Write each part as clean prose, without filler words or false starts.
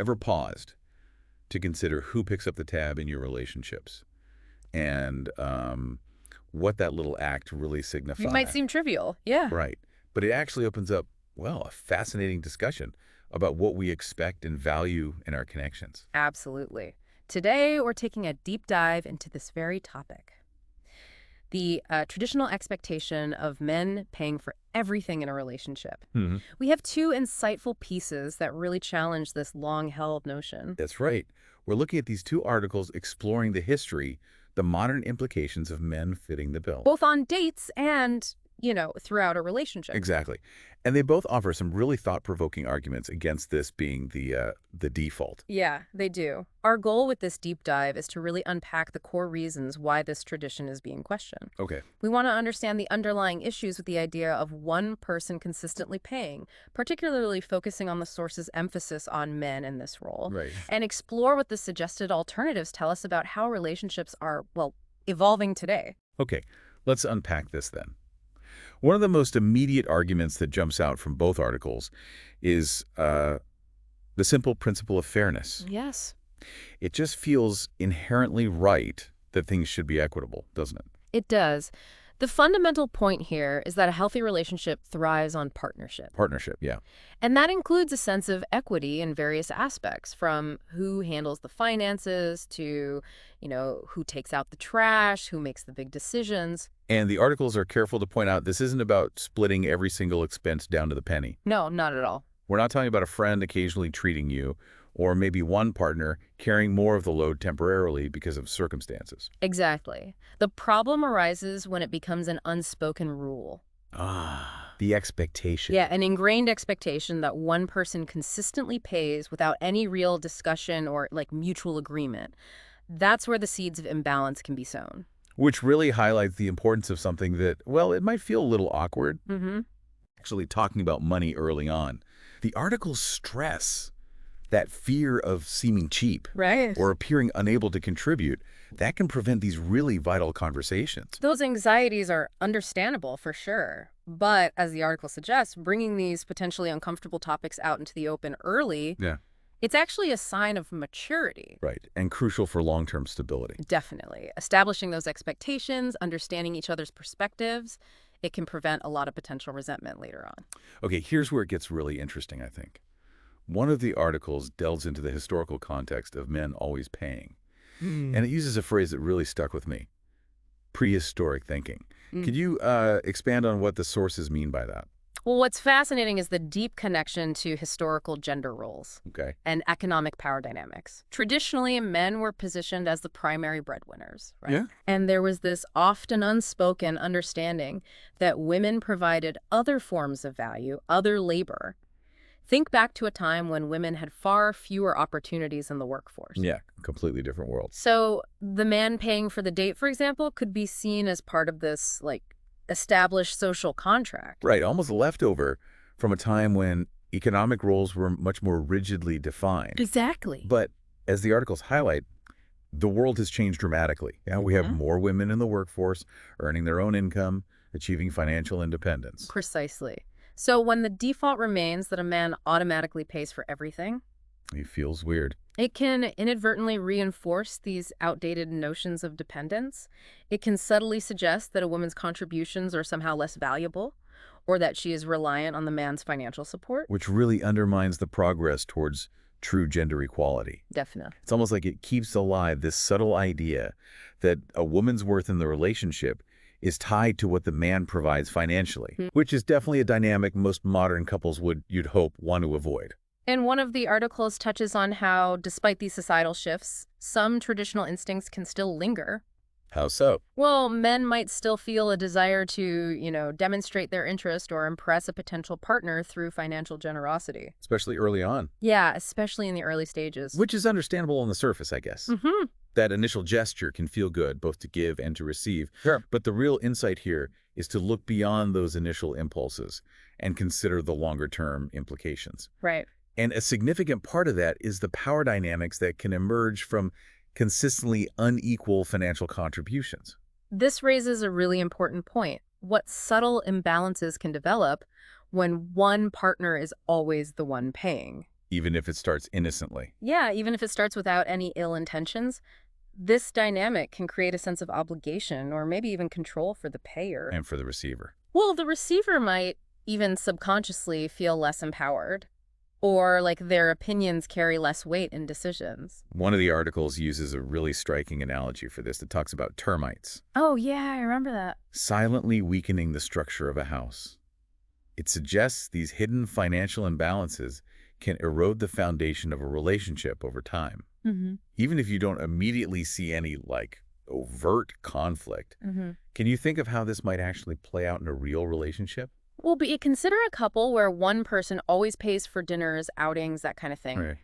ever paused to consider who picks up the tab in your relationships and what that little act really signifies? It might seem trivial. Yeah. Right. But it actually opens up, well, a fascinating discussion about what we expect and value in our connections. Absolutely. Today, we're taking a deep dive into this very topic. The traditional expectation of men paying for everything in a relationship. Hmm. We have two insightful pieces that really challenge this long-held notion. That's right. We're looking at these two articles exploring the history, the modern implications of men fitting the bill. Both on dates and, throughout a relationship. Exactly. And they both offer some really thought-provoking arguments against this being the default. Yeah, they do. Our goal with this deep dive is to really unpack the core reasons why this tradition is being questioned. Okay. We want to understand the underlying issues with the idea of one person consistently paying, particularly focusing on the source's emphasis on men in this role, Right. and explore what the suggested alternatives tell us about how relationships are, well, evolving today. Okay. Let's unpack this then. One of the most immediate arguments that jumps out from both articles is the simple principle of fairness. Yes. It just feels inherently right that things should be equitable, doesn't it? It does. The fundamental point here is that a healthy relationship thrives on partnership. Partnership, yeah. And that includes a sense of equity in various aspects, from who handles the finances to, who takes out the trash, who makes the big decisions. And the articles are careful to point out this isn't about splitting every single expense down to the penny. No, not at all. We're not talking about a friend occasionally treating you, or maybe one partner carrying more of the load temporarily because of circumstances. Exactly. The problem arises when it becomes an unspoken rule. Ah, the expectation. Yeah, an ingrained expectation that one person consistently pays without any real discussion or, mutual agreement. That's where the seeds of imbalance can be sown. Which really highlights the importance of something that, well, it might feel a little awkward. Mm-hmm. Actually talking about money early on. The articles stress that fear of seeming cheap Right. or appearing unable to contribute. That can prevent these really vital conversations. Those anxieties are understandable for sure. But as the article suggests, bringing these potentially uncomfortable topics out into the open early, Yeah. it's actually a sign of maturity. Right, and crucial for long-term stability. Definitely. Establishing those expectations, understanding each other's perspectives, it can prevent a lot of potential resentment later on. Okay, here's where it gets really interesting, I think. One of the articles delves into the historical context of men always paying. And it uses a phrase that really stuck with me. Prehistoric thinking. Could you expand on what the sources mean by that? Well, what's fascinating is the deep connection to historical gender roles Okay. and economic power dynamics. Traditionally, men were positioned as the primary breadwinners, right? Yeah. And there was this often unspoken understanding that women provided other forms of value, other labor. Think back to a time when women had far fewer opportunities in the workforce. Yeah, completely different world. So the man paying for the date, for example, could be seen as part of this, established social contract. Right, almost leftover from a time when economic roles were much more rigidly defined. Exactly. But as the articles highlight, the world has changed dramatically. Yeah, we have more women in the workforce, earning their own income, achieving financial independence. Precisely. So when the default remains that a man automatically pays for everything, It feels weird. it can inadvertently reinforce these outdated notions of dependence. It can subtly suggest that a woman's contributions are somehow less valuable, or that she is reliant on the man's financial support. Which really undermines the progress towards true gender equality. Definitely. It's almost like it keeps alive this subtle idea that a woman's worth in the relationship is tied to what the man provides financially, which is definitely a dynamic most modern couples you'd hope, want to avoid. And one of the articles touches on how, despite these societal shifts, some traditional instincts can still linger. How so? Well, men might still feel a desire to, demonstrate their interest or impress a potential partner through financial generosity. Especially early on. Yeah, especially in the early stages. Which is understandable on the surface, I guess. Mm-hmm. That initial gesture can feel good, both to give and to receive. Sure. But the real insight here is to look beyond those initial impulses and consider the longer-term implications. Right. And a significant part of that is the power dynamics that can emerge from consistently unequal financial contributions. This raises a really important point. What subtle imbalances can develop when one partner is always the one paying? even if it starts innocently. Yeah, even if it starts without any ill intentions, this dynamic can create a sense of obligation or maybe even control for the payer. And for the receiver. Well, the receiver might even subconsciously feel less empowered, or like their opinions carry less weight in decisions. One of the articles uses a really striking analogy for this that talks about termites Oh, yeah, I remember that. silently weakening the structure of a house. It suggests these hidden financial imbalances can erode the foundation of a relationship over time. Mm-hmm. Even if you don't immediately see any, overt conflict, can you think of how this might actually play out in a real relationship? Well, but you consider a couple where one person always pays for dinners, outings, that kind of thing. Right.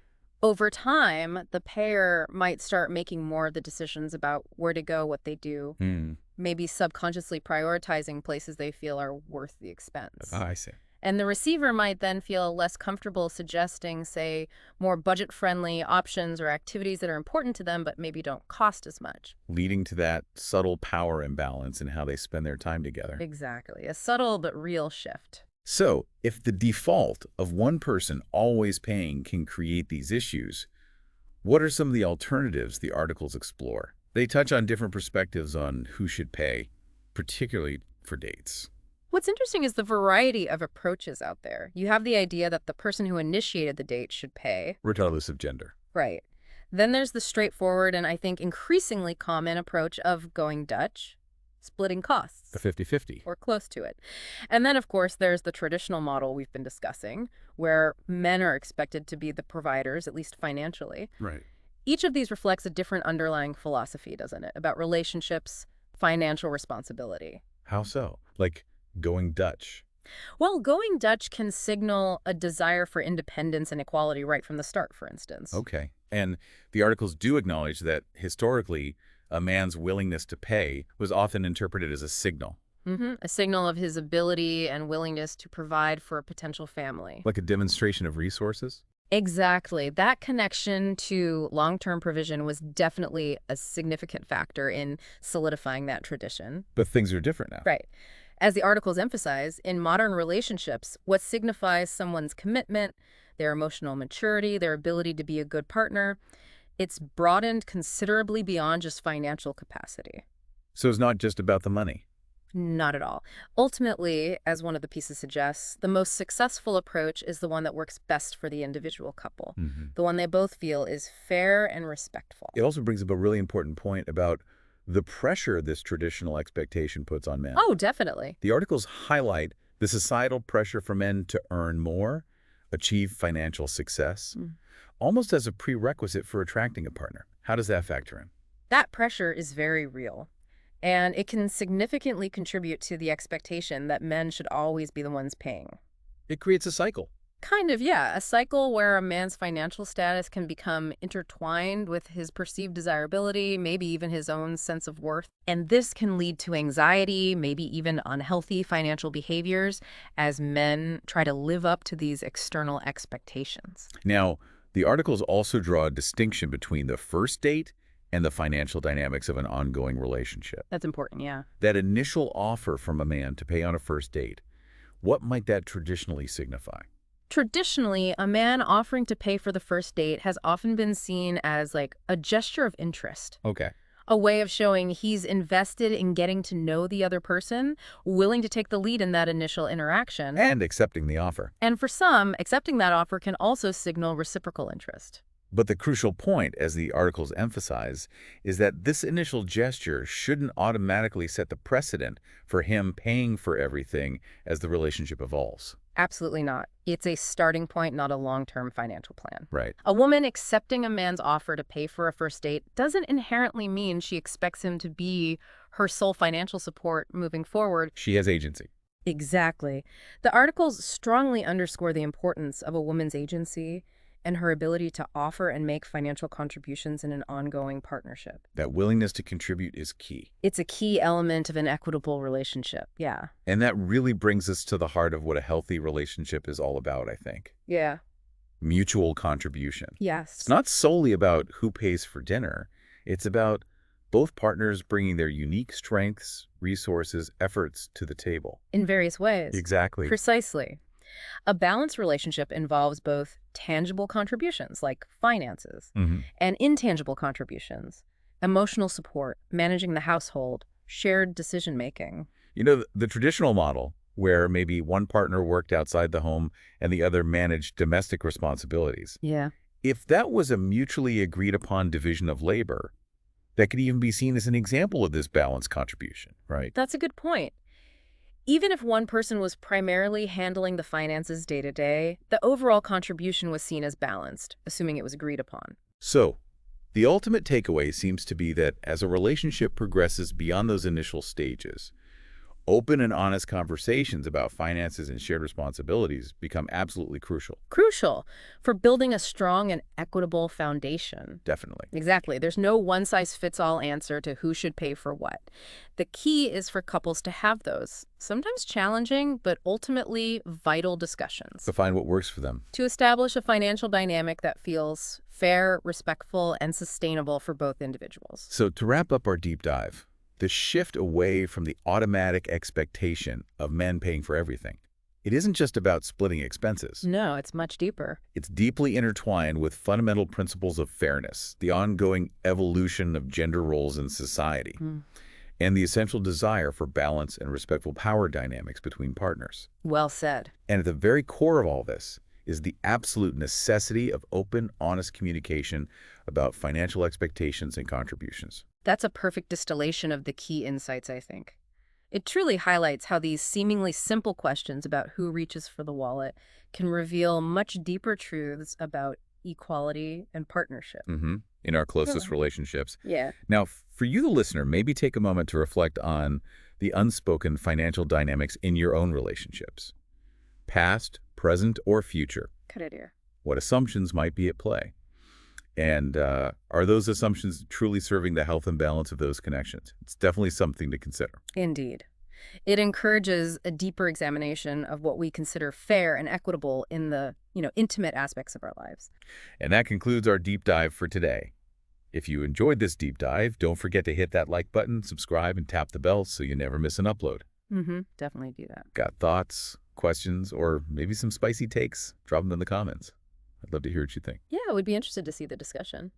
Over time, the pair might start making more of the decisions about where to go, what they do, Hmm. maybe subconsciously prioritizing places they feel are worth the expense. I see. And the receiver might then feel less comfortable suggesting, say, more budget-friendly options or activities that are important to them but maybe don't cost as much. Leading to that subtle power imbalance in how they spend their time together. Exactly. A subtle but real shift. So, if the default of one person always paying can create these issues, what are some of the alternatives the articles explore? They touch on different perspectives on who should pay, particularly for dates. What's interesting is the variety of approaches out there. You have the idea that the person who initiated the date should pay. Regardless of gender. Right. Then there's the straightforward and I think increasingly common approach of going Dutch, splitting costs. A 50-50. Or close to it. And then, of course, there's the traditional model we've been discussing, where men are expected to be the providers, at least financially. Right. Each of these reflects a different underlying philosophy, doesn't it? About relationships, financial responsibility. How so? Like going Dutch. Well, going Dutch can signal a desire for independence and equality right from the start, for instance. Okay. And the articles do acknowledge that historically, a man's willingness to pay was often interpreted as a signal. A signal of his ability and willingness to provide for a potential family. Like a demonstration of resources? Exactly. That connection to long-term provision was definitely a significant factor in solidifying that tradition. But things are different now. Right. As the articles emphasize, in modern relationships, what signifies someone's commitment, their emotional maturity, their ability to be a good partner, it's broadened considerably beyond just financial capacity. So it's not just about the money. Not at all. Ultimately, as one of the pieces suggests, the most successful approach is the one that works best for the individual couple, the one they both feel is fair and respectful. It also brings up a really important point about the pressure this traditional expectation puts on men. Oh, definitely. The articles highlight the societal pressure for men to earn more, achieve financial success, almost as a prerequisite for attracting a partner. How does that factor in? That pressure is very real. And it can significantly contribute to the expectation that men should always be the ones paying. It creates a cycle. Kind of, yeah. A cycle where a man's financial status can become intertwined with his perceived desirability, maybe even his own sense of worth. And this can lead to anxiety, maybe even unhealthy financial behaviors as men try to live up to these external expectations. Now, the articles also draw a distinction between the first date and the financial dynamics of an ongoing relationship. That's important, yeah. That initial offer from a man to pay on a first date, what might that traditionally signify? Traditionally, a man offering to pay for the first date has often been seen as like a gesture of interest, Okay. a way of showing he's invested in getting to know the other person, willing to take the lead in that initial interaction. And accepting the offer. And for some, accepting that offer can also signal reciprocal interest. But the crucial point, as the articles emphasize, is that this initial gesture shouldn't automatically set the precedent for him paying for everything as the relationship evolves. Absolutely not. It's a starting point, not a long-term financial plan. Right. A woman accepting a man's offer to pay for a first date doesn't inherently mean she expects him to be her sole financial support moving forward. She has agency. Exactly. The articles strongly underscore the importance of a woman's agency and her ability to offer and make financial contributions in an ongoing partnership. That willingness to contribute is key. It's a key element of an equitable relationship, yeah. And that really brings us to the heart of what a healthy relationship is all about, I think. Yeah. Mutual contribution. Yes. It's not solely about who pays for dinner. It's about both partners bringing their unique strengths, resources, efforts to the table. In various ways. Exactly. Precisely. A balanced relationship involves both tangible contributions, like finances, Hmm. and intangible contributions, emotional support, managing the household, shared decision-making. The traditional model, where maybe one partner worked outside the home and the other managed domestic responsibilities, Yeah. if that was a mutually agreed upon division of labor, that could even be seen as an example of this balanced contribution, right? That's a good point. Even if one person was primarily handling the finances day to day, the overall contribution was seen as balanced, assuming it was agreed upon. So, the ultimate takeaway seems to be that as a relationship progresses beyond those initial stages, open and honest conversations about finances and shared responsibilities become absolutely crucial. Crucial for building a strong and equitable foundation. Definitely. Exactly. There's no one-size-fits-all answer to who should pay for what. The key is for couples to have those, sometimes challenging, but ultimately vital discussions To find what works for them. to establish a financial dynamic that feels fair, respectful, and sustainable for both individuals. So to wrap up our deep dive, the shift away from the automatic expectation of men paying for everything. It isn't just about splitting expenses. No, it's much deeper. It's deeply intertwined with fundamental principles of fairness, the ongoing evolution of gender roles in society, Mm. and the essential desire for balance and respectful power dynamics between partners. Well said. And at the very core of all this is the absolute necessity of open, honest communication about financial expectations and contributions. That's a perfect distillation of the key insights, I think. It truly highlights how these seemingly simple questions about who reaches for the wallet can reveal much deeper truths about equality and partnership. In our closest Yeah. relationships. Yeah. Now, for you, the listener, maybe take a moment to reflect on the unspoken financial dynamics in your own relationships, past, present, or future. Good idea. What assumptions might be at play? And are those assumptions truly serving the health and balance of those connections? It's definitely something to consider. Indeed. It encourages a deeper examination of what we consider fair and equitable in the, intimate aspects of our lives. And that concludes our deep dive for today. If you enjoyed this deep dive, don't forget to hit that like button, subscribe, and tap the bell so you never miss an upload. Definitely do that. Got thoughts, questions, or maybe some spicy takes? Drop them in the comments. I'd love to hear what you think. Yeah, I would be interested to see the discussion.